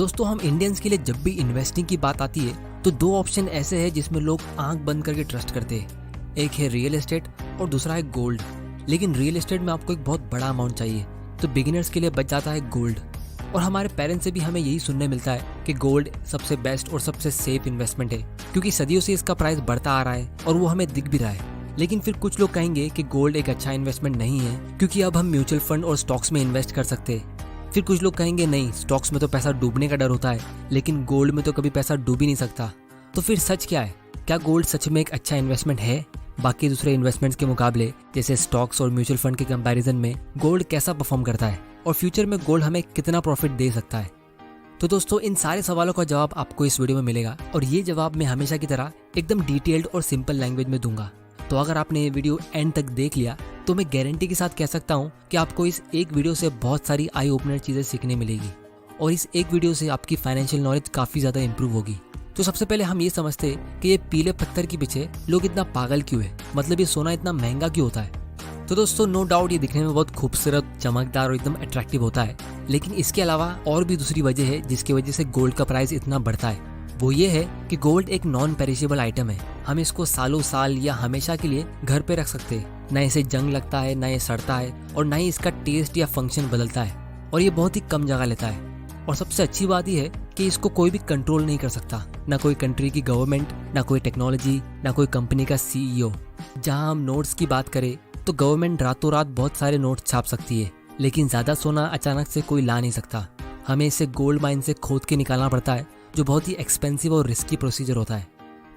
दोस्तों हम इंडियंस के लिए जब भी इन्वेस्टिंग की बात आती है तो दो ऑप्शन ऐसे हैं जिसमें लोग आंख बंद करके ट्रस्ट करते हैं। एक है रियल एस्टेट और दूसरा है गोल्ड। लेकिन रियल एस्टेट में आपको एक बहुत बड़ा अमाउंट चाहिए, तो बिगिनर्स के लिए बच जाता है गोल्ड। और हमारे पेरेंट्स से भी हमें यही सुनने मिलता है कि गोल्ड सबसे बेस्ट और सबसे सेफ इन्वेस्टमेंट है, क्योंकि सदियों से इसका प्राइस बढ़ता आ रहा है और वो हमें दिख भी रहा है। लेकिन फिर कुछ लोग कहेंगे कि गोल्ड एक अच्छा इन्वेस्टमेंट नहीं है, क्योंकि अब हम म्यूचुअल फंड और स्टॉक्स में इन्वेस्ट कर सकते हैं। फिर कुछ लोग कहेंगे नहीं, स्टॉक्स में तो पैसा डूबने का डर होता है, लेकिन गोल्ड में तो कभी पैसा डूब ही नहीं सकता। तो फिर सच क्या है? क्या गोल्ड सच में एक अच्छा इन्वेस्टमेंट है? बाकी दूसरे इन्वेस्टमेंट्स के मुकाबले जैसे स्टॉक्स और म्यूचुअल फंड के कंपैरिजन में गोल्ड कैसा परफॉर्म करता है, और फ्यूचर में गोल्ड हमें कितना प्रॉफिट दे सकता है? तो दोस्तों इन सारे सवालों का जवाब आपको इस वीडियो में मिलेगा, और ये जवाब मैं हमेशा की तरह एकदम डिटेल्ड और सिंपल लैंग्वेज में दूंगा। तो अगर आपने ये वीडियो एंड तक देख लिया तो मैं गारंटी के साथ कह सकता हूँ कि आपको इस एक वीडियो से बहुत सारी आई ओपनर चीज़ें सीखने मिलेगी, और इस एक वीडियो से आपकी फाइनेंशियल नॉलेज काफ़ी ज़्यादा इंप्रूव होगी। तो सबसे पहले हम ये समझते कि ये पीले पत्थर के पीछे लोग इतना पागल क्यों है, मतलब ये सोना इतना महंगा क्यों होता है। तो दोस्तों नो डाउट ये दिखने में बहुत खूबसूरत, चमकदार और एकदम अट्रैक्टिव होता है, लेकिन इसके अलावा और भी दूसरी वजह है जिसकी वजह से गोल्ड का प्राइस इतना बढ़ता है। वो ये है कि गोल्ड एक नॉन पेरिशेबल आइटम है। हम इसको सालों साल या हमेशा के लिए घर पे रख सकते हैं। ना इसे जंग लगता है, ना ये सड़ता है, और ना ही इसका टेस्ट या फंक्शन बदलता है, और ये बहुत ही कम जगह लेता है। और सबसे अच्छी बात यह है कि इसको कोई भी कंट्रोल नहीं कर सकता, ना कोई कंट्री की गवर्नमेंट, ना कोई टेक्नोलॉजी, ना कोई कंपनी का CEO। जहाँ हम नोट्स की बात करें तो गवर्नमेंट रातों रात बहुत सारे नोट्स छाप सकती है, लेकिन ज़्यादा सोना अचानक से कोई ला नहीं सकता। हमें इसे गोल्ड माइन से खोद के निकालना पड़ता है, जो बहुत ही एक्सपेंसिव और रिस्की प्रोसीजर होता है।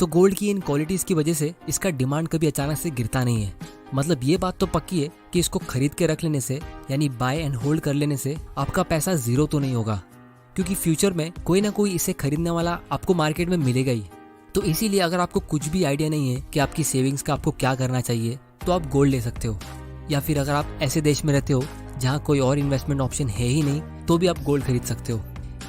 तो गोल्ड की इन क्वालिटीज़ की वजह से इसका डिमांड कभी अचानक से गिरता नहीं है। मतलब ये बात तो पक्की है कि इसको खरीद के रख लेने से, यानी बाय एंड होल्ड कर लेने से आपका पैसा जीरो तो नहीं होगा, क्योंकि फ्यूचर में कोई ना कोई इसे खरीदने वाला आपको मार्केट में मिलेगा ही। तो इसीलिए अगर आपको कुछ भी आइडिया नहीं है कि आपकी सेविंग्स का आपको क्या करना चाहिए, तो आप गोल्ड ले सकते हो। या फिर अगर आप ऐसे देश में रहते हो जहाँ कोई और इन्वेस्टमेंट ऑप्शन है ही नहीं, तो भी आप गोल्ड खरीद सकते हो।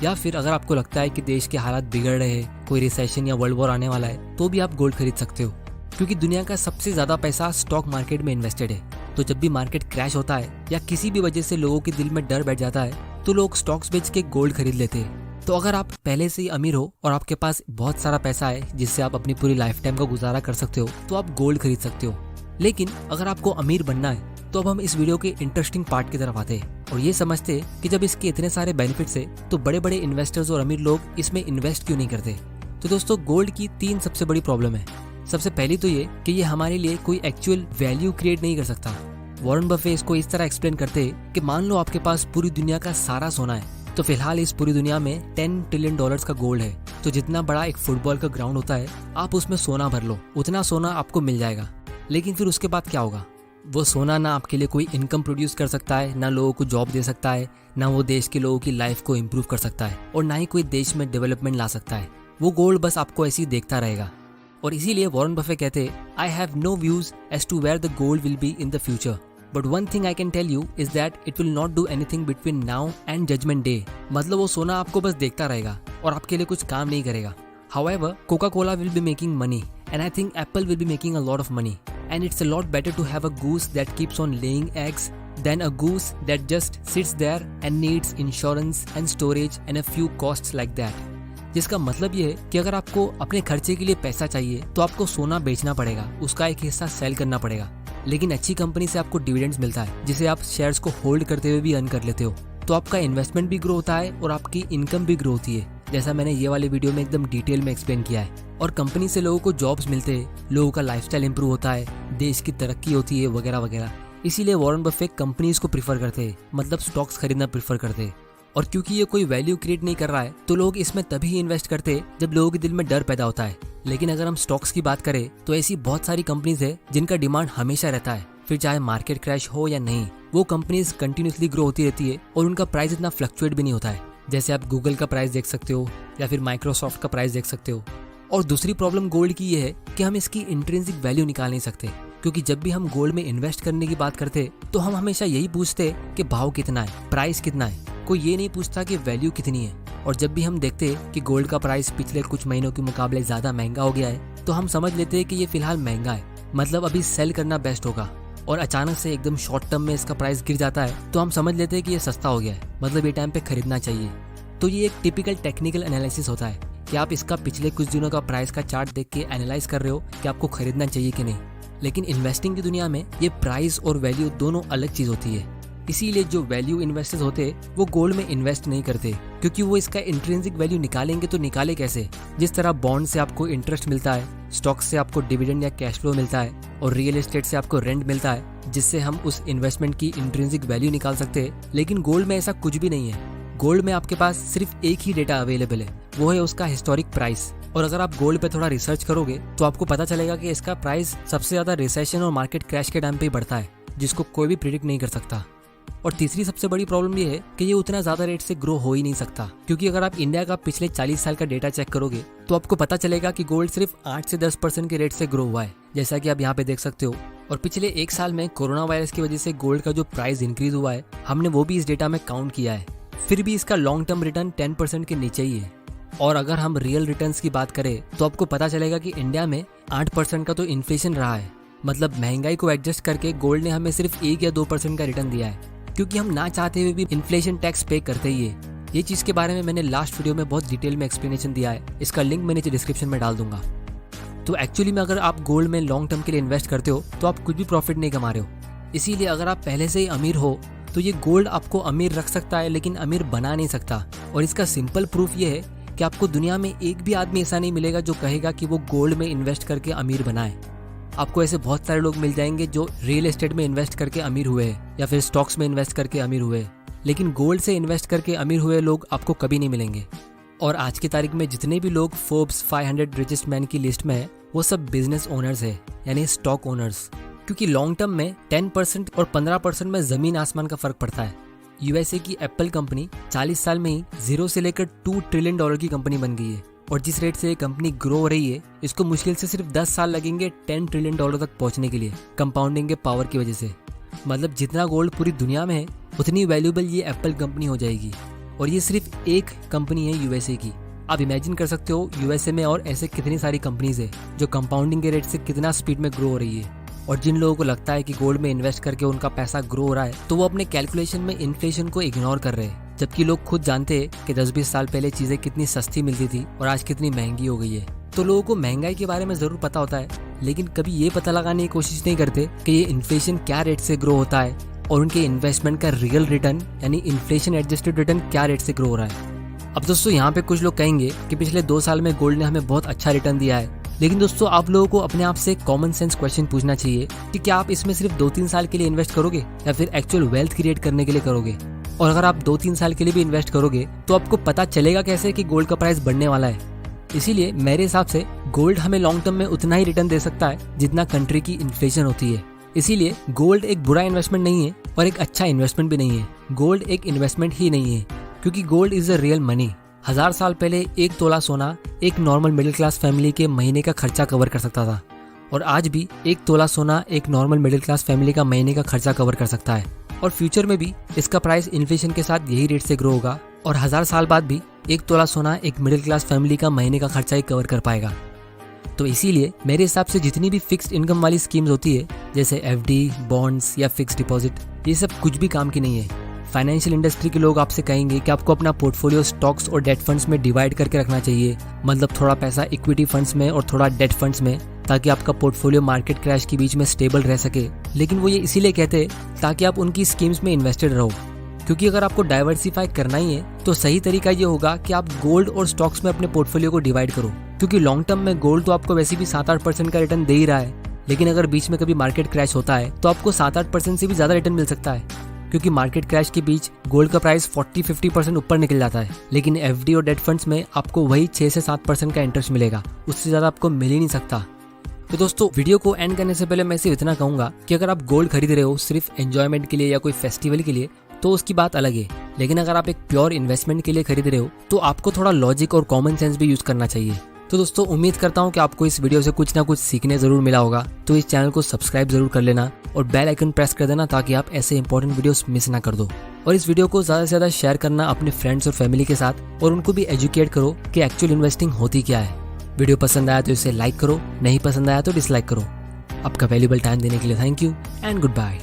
या फिर अगर आपको लगता है कि देश के हालात बिगड़ रहे हैं, कोई रिसेशन या वर्ल्ड वॉर आने वाला है, तो भी आप गोल्ड खरीद सकते हो, क्योंकि दुनिया का सबसे ज़्यादा पैसा स्टॉक मार्केट में इन्वेस्टेड है। तो जब भी मार्केट क्रैश होता है या किसी भी वजह से लोगों के दिल में डर बैठ जाता है, तो लोग स्टॉक्स बेच के गोल्ड खरीद लेते हैं। तो अगर आप पहले से ही अमीर हो और आपके पास बहुत सारा पैसा है जिससे आप अपनी पूरी लाइफ टाइम का गुजारा कर सकते हो, तो आप गोल्ड खरीद सकते हो। लेकिन अगर आपको अमीर बनना है, तो अब हम इस वीडियो के इंटरेस्टिंग पार्ट की तरफ आते हैं और ये समझते हैं कि जब इसके इतने सारे बेनिफिट्स है, तो बड़े बड़े इन्वेस्टर्स और अमीर लोग इसमें इन्वेस्ट क्यों नहीं करते। तो दोस्तों गोल्ड की 3 सबसे बड़ी प्रॉब्लम है। सबसे पहली तो ये कि ये हमारे लिए कोई एक्चुअल वैल्यू क्रिएट नहीं कर सकता। वॉरेन बफे इसको इस तरह एक्सप्लेन करते हैं कि मान लो आपके पास पूरी दुनिया का सारा सोना है, तो फिलहाल इस पूरी दुनिया में $10 ट्रिलियन का गोल्ड है। तो जितना बड़ा एक फुटबॉल का ग्राउंड होता है, आप उसमें सोना भर लो, उतना सोना आपको मिल जाएगा। लेकिन फिर उसके बाद क्या होगा? वो सोना ना आपके लिए कोई इनकम प्रोड्यूस कर सकता है, ना लोगों को जॉब दे सकता है, ना वो देश के लोगों की लाइफ को इम्प्रूव कर सकता है, और ना ही कोई देश में डेवलपमेंट ला सकता है। वो गोल्ड बस आपको ऐसे ही देखता रहेगा। और इसीलिए वॉरेन बफे कहते हैं, I have no views as to where the gold will be in the future, but one thing I can tell you is that it will not do anything between now and judgement day. मतलब वो सोना आपको बस देखता रहेगा और आपके लिए कुछ काम नहीं करेगा। However, Coca-Cola will be making money, and I think Apple will be making a lot of money. And it's a lot better to have a goose that keeps on laying eggs than a goose that just sits there and needs insurance and storage and a few costs like that. जिसका मतलब ये है कि अगर आपको अपने खर्चे के लिए पैसा चाहिए, तो आपको सोना बेचना पड़ेगा, उसका एक हिस्सा सेल करना पड़ेगा। लेकिन अच्छी कंपनी से आपको डिविडेंड्स मिलता है, जिसे आप शेयर्स को होल्ड करते हुए भी अर्न कर लेते हो। तो आपका इन्वेस्टमेंट भी ग्रो होता है और आपकी इनकम भी ग्रो होती है, जैसा मैंने ये वाले वीडियो में एकदम डिटेल में एक्सप्लेन किया है। और कंपनी से लोगों को जॉब्स मिलते हैं, लोगों का लाइफस्टाइल इंप्रूव होता है, देश की तरक्की होती है, वगैरह वगैरह। इसीलिए वॉरेन बफे कंपनीज को प्रीफर करते हैं, मतलब स्टॉक्स खरीदना प्रीफर करते हैं। और क्योंकि ये कोई वैल्यू क्रिएट नहीं कर रहा है, तो लोग इसमें तभी इन्वेस्ट करते हैं जब लोगों के दिल में डर पैदा होता है। लेकिन अगर हम स्टॉक्स की बात करें, तो ऐसी बहुत सारी कंपनीज है जिनका डिमांड हमेशा रहता है, फिर चाहे मार्केट क्रैश हो या नहीं। वो कंपनीज कंटिन्यूसली ग्रो होती रहती है और उनका प्राइस इतना फ्लक्चुएट भी नहीं होता है। जैसे आप गूगल का प्राइस देख सकते हो या फिर माइक्रोसॉफ्ट का प्राइस देख सकते हो। और दूसरी प्रॉब्लम गोल्ड की ये है कि हम इसकी इंट्रिंसिक वैल्यू निकाल नहीं सकते, क्योंकि जब भी हम गोल्ड में इन्वेस्ट करने की बात करते तो हम हमेशा यही पूछते कि भाव कितना है, प्राइस कितना है। कोई ये नहीं पूछता कि वैल्यू कितनी है। और जब भी हम देखते कि गोल्ड का प्राइस पिछले कुछ महीनों के मुकाबले ज्यादा महंगा हो गया है, तो हम समझ लेते हैं कि ये फिलहाल महंगा है, मतलब अभी सेल करना बेस्ट होगा। और अचानक से एकदम शॉर्ट टर्म में इसका प्राइस गिर जाता है, तो हम समझ लेते हैं कि ये सस्ता हो गया है, मतलब ये टाइम पे खरीदना चाहिए। तो ये एक टिपिकल टेक्निकल एनालिसिस होता है कि आप इसका पिछले कुछ दिनों का प्राइस का चार्ट देख के एनालाइज कर रहे हो कि आपको खरीदना चाहिए कि नहीं। लेकिन इन्वेस्टिंग की दुनिया में ये प्राइस और वैल्यू दोनों अलग चीज होती है। इसीलिए जो वैल्यू इन्वेस्टर्स होते हैं वो गोल्ड में इन्वेस्ट नहीं करते, क्योंकि वो इसका इंट्रिंसिक वैल्यू निकालेंगे तो निकाले कैसे। जिस तरह बॉन्ड से आपको इंटरेस्ट मिलता है, स्टॉक से आपको डिविडेंड या कैश फ्लो मिलता है और रियल एस्टेट से आपको रेंट मिलता है, जिससे हम उस इन्वेस्टमेंट की इंट्रिंसिक वैल्यू निकाल सकते हैं। लेकिन गोल्ड में ऐसा कुछ भी नहीं है। गोल्ड में आपके पास सिर्फ एक ही डेटा अवेलेबल है, वो है उसका हिस्टोरिक प्राइस। और अगर आप गोल्ड पे थोड़ा रिसर्च करोगे तो आपको पता चलेगा कि इसका प्राइस सबसे ज्यादा रिसेशन और मार्केट क्रैश के टाइम पे ही बढ़ता है, जिसको कोई भी प्रिडिक्ट नहीं कर सकता। और तीसरी सबसे बड़ी प्रॉब्लम ये है कि ये उतना ज्यादा रेट से ग्रो हो ही नहीं सकता, क्योंकि अगर आप इंडिया का पिछले 40 साल का डेटा चेक करोगे तो आपको पता चलेगा कि गोल्ड सिर्फ 8 से 10% के रेट से ग्रो हुआ है, जैसा कि आप यहाँ पे देख सकते हो। और पिछले एक साल में कोरोना वायरस की वजह से गोल्ड का जो प्राइस इंक्रीज हुआ है, हमने वो भी इस डेटा में काउंट किया है। फिर भी इसका लॉन्ग टर्म रिटर्न 10% के नीचे ही है। और अगर हम रियल रिटर्न्स की बात करें तो आपको पता चलेगा कि इंडिया में 8% का तो इन्फ्लेशन रहा है। मतलब महंगाई को एडजस्ट करके गोल्ड ने हमें सिर्फ 1 या 2% का रिटर्न दिया है, क्योंकि हम ना चाहते हुए भी इन्फ्लेशन टैक्स पे करते ही है। ये चीज के बारे में मैंने लास्ट वीडियो में बहुत डिटेल में एक्सप्लेनेशन दिया है, इसका लिंक मैं नीचे डिस्क्रिप्शन में डाल दूंगा। तो एक्चुअली में अगर आप गोल्ड में लॉन्ग टर्म के लिए इन्वेस्ट करते हो तो आप कुछ भी प्रॉफिट नहीं कमा रहे हो। इसीलिए अगर आप पहले से ही अमीर हो तो ये गोल्ड आपको अमीर रख सकता है, लेकिन अमीर बना नहीं सकता। और इसका सिंपल प्रूफ ये है कि आपको दुनिया में एक भी आदमी ऐसा नहीं मिलेगा जो कहेगा कि वो गोल्ड में इन्वेस्ट करके अमीर बना है। आपको ऐसे बहुत सारे लोग मिल जाएंगे जो रियल एस्टेट में इन्वेस्ट करके अमीर हुए हैं या फिर स्टॉक्स में इन्वेस्ट करके अमीर हुए हैं, लेकिन गोल्ड से इन्वेस्ट करके अमीर हुए लोग आपको कभी नहीं मिलेंगे। और आज की तारीख में जितने भी लोग फोर्ब्स 500 रिचेस्ट मैन की लिस्ट में है, वो सब बिजनेस ओनर्स है, यानी स्टॉक ओनर्स। क्योंकि लॉन्ग टर्म में 10% और 15% में जमीन आसमान का फर्क पड़ता है। यूएसए की एप्पल कंपनी 40 साल में ही 0 से लेकर $2 ट्रिलियन की कंपनी बन गई है। और जिस रेट से ये कंपनी ग्रो हो रही है, इसको मुश्किल से सिर्फ 10 साल लगेंगे $10 ट्रिलियन तक पहुंचने के लिए, कंपाउंडिंग के पावर की वजह से। मतलब जितना गोल्ड पूरी दुनिया में है, उतनी वैल्यूएबल ये एप्पल कंपनी हो जाएगी। और ये सिर्फ एक कंपनी है यूएसए की। आप इमेजिन कर सकते हो यूएसए में और ऐसे कितनी सारी कंपनीज है जो कंपाउंडिंग के रेट से कितना स्पीड में ग्रो हो रही है। और जिन लोगों को लगता है कि गोल्ड में इन्वेस्ट करके उनका पैसा ग्रो हो रहा है, तो वो अपने कैलकुलेशन में इन्फ्लेशन को इग्नोर कर रहे हैं, जबकि लोग खुद जानते हैं कि 10-20 साल पहले चीजें कितनी सस्ती मिलती थी और आज कितनी महंगी हो गई है। तो लोगों को महंगाई के बारे में जरूर पता होता है, लेकिन कभी ये पता लगाने की कोशिश नहीं करते कि ये इन्फ्लेशन क्या रेट से ग्रो होता है और उनके इन्वेस्टमेंट का रियल रिटर्न यानी इन्फ्लेशन एडजस्टेड रिटर्न क्या रेट से ग्रो हो रहा है। अब दोस्तों यहाँ पे कुछ लोग कहेंगे कि पिछले 2 साल में गोल्ड ने हमें बहुत अच्छा रिटर्न दिया है, लेकिन दोस्तों आप लोगों को अपने आप से कॉमन सेंस क्वेश्चन पूछना चाहिए कि क्या आप इसमें सिर्फ 2-3 साल के लिए इन्वेस्ट करोगे या फिर एक्चुअल वेल्थ क्रिएट करने के लिए करोगे। और अगर आप 2-3 साल के लिए भी इन्वेस्ट करोगे तो आपको पता चलेगा कैसे कि गोल्ड का प्राइस बढ़ने वाला है। इसीलिए मेरे हिसाब से गोल्ड हमें लॉन्ग टर्म में उतना ही रिटर्न दे सकता है जितना कंट्री की इन्फ्लेशन होती है। इसीलिए गोल्ड एक बुरा इन्वेस्टमेंट नहीं है और एक अच्छा इन्वेस्टमेंट भी नहीं है। गोल्ड एक इन्वेस्टमेंट ही नहीं है, क्योंकि gold is a real money. 1000 साल पहले 1 तोला सोना एक नॉर्मल मिडिल क्लास फैमिली के महीने का खर्चा कवर कर सकता था, और आज भी 1 तोला सोना एक नॉर्मल मिडिल क्लास फैमिली का महीने का खर्चा कवर कर सकता है। और फ्यूचर में भी इसका प्राइस इन्फ्लेशन के साथ यही रेट से ग्रो होगा, और 1000 साल बाद भी 1 तोला सोना एक मिडिल क्लास फैमिली का महीने का खर्चा ही कवर कर पाएगा। तो इसीलिए मेरे हिसाब से जितनी भी फिक्स्ड इनकम वाली स्कीम्स होती है, जैसे एफडी, बॉन्ड्स या फिक्स्ड डिपॉजिट, ये सब कुछ भी काम की नहीं है। फाइनेंशियल इंडस्ट्री के लोग आपसे कहेंगे कि आपको अपना पोर्टफोलियो स्टॉक्स और डेट फंड्स में डिवाइड करके रखना चाहिए, मतलब थोड़ा पैसा इक्विटी फंड्स में और थोड़ा डेट फंड्स में, ताकि आपका पोर्टफोलियो मार्केट क्रैश के बीच में स्टेबल रह सके। लेकिन वो ये इसीलिए कहते हैं ताकि आप उनकी स्कीम्स में इन्वेस्टेड रहो, क्योंकि अगर आपको डाइवर्सिफाई करना ही है तो सही तरीका ये होगा कि आप गोल्ड और स्टॉक्स में अपने पोर्टफोलियो को डिवाइड करो। क्योंकि लॉन्ग टर्म में गोल्ड तो आपको वैसे भी 7-8% का रिटर्न दे ही रहा है, लेकिन अगर बीच में कभी मार्केट क्रैश होता है तो आपको 7-8% से भी ज्यादा रिटर्न मिल सकता है, क्योंकि मार्केट क्रैश के बीच गोल्ड का प्राइस 40-50% ऊपर निकल जाता है। लेकिन एफडी और डेट फंड्स में आपको वही 6 से 7% का इंटरेस्ट मिलेगा, उससे ज्यादा आपको मिल ही नहीं सकता। तो दोस्तों वीडियो को एंड करने से पहले मैं सिर्फ इतना कहूंगा कि अगर आप गोल्ड खरीद रहे हो सिर्फ एंजॉयमेंट के लिए या कोई फेस्टिवल के लिए तो उसकी बात अलग है, लेकिन अगर आप एक प्योर इन्वेस्टमेंट के लिए खरीद रहे हो तो आपको थोड़ा लॉजिक और कॉमन सेंस भी यूज करना चाहिए। तो दोस्तों उम्मीद करता हूँ कि आपको इस वीडियो से कुछ ना कुछ सीखने जरूर मिला होगा। तो इस चैनल को सब्सक्राइब जरूर कर लेना और बेल आइकन प्रेस कर देना ताकि आप ऐसे इंपॉर्टेंट वीडियोस मिस ना कर दो। और इस वीडियो को ज्यादा से ज्यादा शेयर करना अपने फ्रेंड्स और फैमिली के साथ, और उनको भी एजुकेट करो कि एक्चुअल इन्वेस्टिंग होती क्या है। वीडियो पसंद आया तो इसे लाइक करो, नहीं पसंद आया तो डिसलाइक करो। आपका वैल्यूएबल टाइम देने के लिए thank you and good bye.